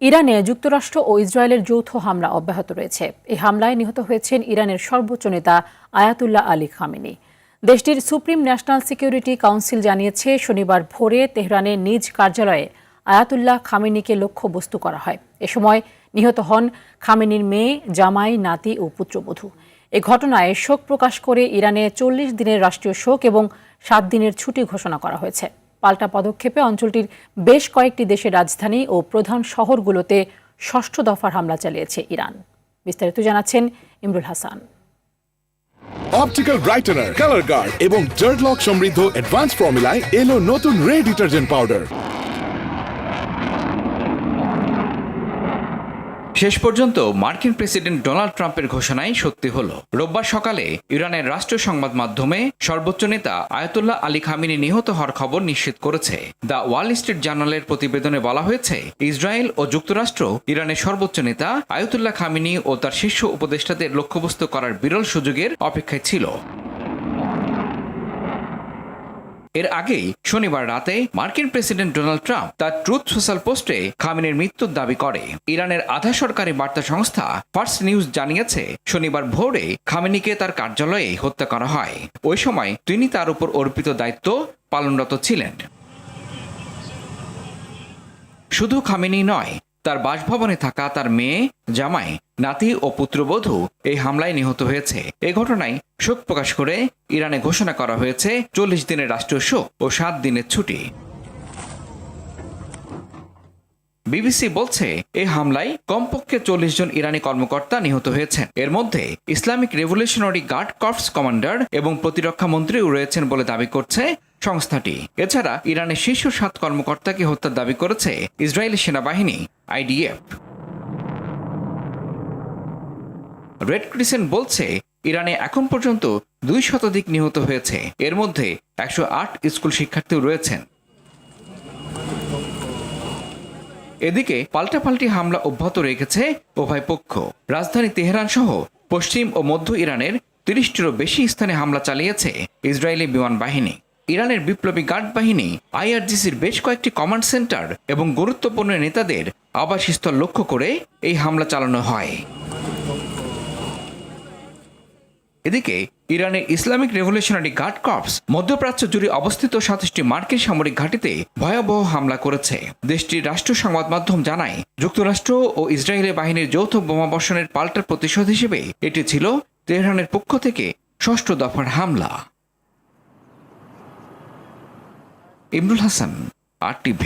ইরানে যুক্তরাষ্ট্র ও ইসরায়েলের যৌথ হামলা অব্যাহত রয়েছে। এই হামলায় নিহত হয়েছেন ইরানের সর্বোচ্চ নেতা আয়াতুল্লাহ আলী খামেনি। দেশটির সুপ্রিম ন্যাশনাল সিকিউরিটি কাউন্সিল জানিয়েছে, শনিবার ভোরে তেহরানের নিজ কার্যালয়ে আয়াতুল্লাহ খামেনিকে লক্ষ্যবস্তু করা হয়। এ সময় নিহত হন খামেনির মেয়ে, জামাই, নাতি ও পুত্রবধূ। এ ঘটনায় শোক প্রকাশ করে ইরানে ৪০ দিনের রাষ্ট্রীয় শোক এবং ৭ দিনের ছুটি ঘোষণা করা হয়েছে। পাল্টা পদক্ষেপে অঞ্চলটির বেশ কয়েকটি দেশের রাজধানী ও প্রধান শহরগুলোতে ষষ্ঠ দফার হামলা চালিয়েছে ইরান। বিস্তারিত জানাচ্ছেন Imrul Hasan. Optical brightener, colour guard এবং জার্ড লক সমৃদ্ধ অ্যাডভান্স ফর্মুলায় এলো নতুন রে ডিটারজেন্ট পাউডার। শেষ পর্যন্ত মার্কিন প্রেসিডেন্ট ডোনাল্ড ট্রাম্পের ঘোষণাই সত্যি হলো। রোববার সকালে ইরানের রাষ্ট্রীয় সংবাদ মাধ্যমে সর্বোচ্চ নেতা আয়াতুল্লাহ আলী খামেনি নিহত হওয়ার খবর নিশ্চিত করেছে। দ্য ওয়াল স্ট্রিট জার্নালের প্রতিবেদনে বলা হয়েছে, ইসরায়েল ও যুক্তরাষ্ট্র ইরানের সর্বোচ্চ নেতা আয়াতুল্লাহ খামেনি ও তার শীর্ষ উপদেষ্টাদের লক্ষ্যবস্তু করার বিরল সুযোগের অপেক্ষায় ছিল। এর আগেই শনিবার রাতে মার্কিন প্রেসিডেন্ট ডোনাল্ড ট্রাম্প তার ট্রুথ সোশ্যাল পোস্টে খামেনির মৃত্যুর দাবি করে। ইরানের আধা সরকারি বার্তা সংস্থা ফার্স্ট নিউজ জানিয়েছে, শনিবার ভোরে খামেনিকে তার কার্যালয়ে হত্যা করা হয়। ওই সময় তিনি তার উপর অর্পিত দায়িত্ব পালনরত ছিলেন। শুধু খামেনি নয়, তার বাসভবনে থাকা তার মেয়ে, জামাই, নাতি ও পুত্রবধূ এই হামলায় নিহত হয়েছে। এই ঘটনায় শোক প্রকাশ করে ইরানে ঘোষণা করা হয়েছে ৪০ দিনের রাষ্ট্রীয় শোক ও ৭ দিনের ছুটি। বিবিসি বলছে, এই হামলায় কমপক্ষে ৪০ জন ইরানি কর্মকর্তা নিহত হয়েছেন। এর মধ্যে Islamic revolutionary guard corps commander এবং প্রতিরক্ষা মন্ত্রীও রয়েছেন বলে দাবি করছে সংস্থাটি। এছাড়া ইরানের শীর্ষ ৭ কর্মকর্তাকে হত্যার দাবি করেছে ইসরায়েলি সেনাবাহিনী IDF। রেড ক্রিসেন্ট বলছে, ইরানে এখন পর্যন্ত ২ শতাধিক নিহত হয়েছে। এর মধ্যে ১০৮ স্কুল শিক্ষার্থীও রয়েছেন। এদিকে পাল্টাপাল্টি হামলা অব্যাহত রেখেছে উভয় পক্ষ। রাজধানী তেহরান সহ পশ্চিম ও মধ্য ইরানের ৩০টিরও বেশি স্থানে হামলা চালিয়েছে ইসরায়েলি বিমান বাহিনী। ইরানের বিপ্লবী গার্ড বাহিনী IRGCর বেশ কয়েকটি কমান্ড সেন্টার এবং গুরুত্বপূর্ণ নেতাদের আবাসস্থল লক্ষ্য করে এই হামলা চালানো হয়। এদিকে ইরানের ইসলামিক রেভলিউশনারি গার্ড কর্পস মধ্যপ্রাচ্য জুড়ে অবস্থিত ২৭টি মার্কিন সামরিক ঘাঁটিতে ভয়াবহ হামলা করেছে। দেশটির রাষ্ট্রীয় সংবাদ মাধ্যম জানায়, যুক্তরাষ্ট্র ও ইসরায়েলি বাহিনীর যৌথ বোমাবর্ষণের পাল্টা প্রতিশোধ হিসেবে এটি ছিল তেহরানের পক্ষ থেকে ষষ্ঠ দফার হামলা। ইমরুল হাসান, RTV।